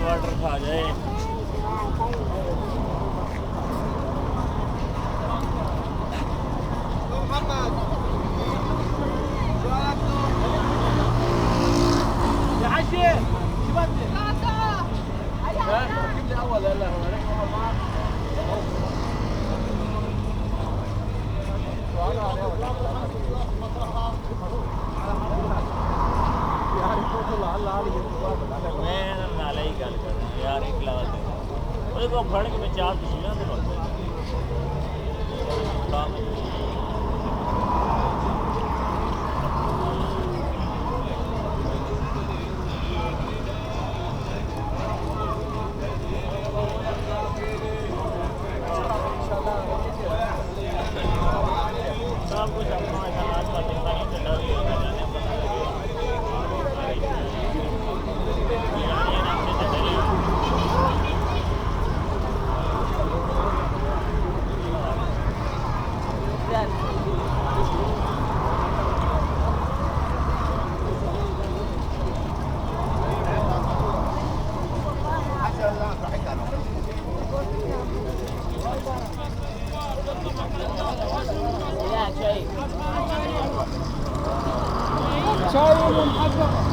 Water खा जाए। मैं नाले ही गल कर यार एक क्लास है को फड़ के मैं चार तस्वीरें तो सब कुछ अपना समाज का चिंता नहीं करना भी होता जाने شاي محقق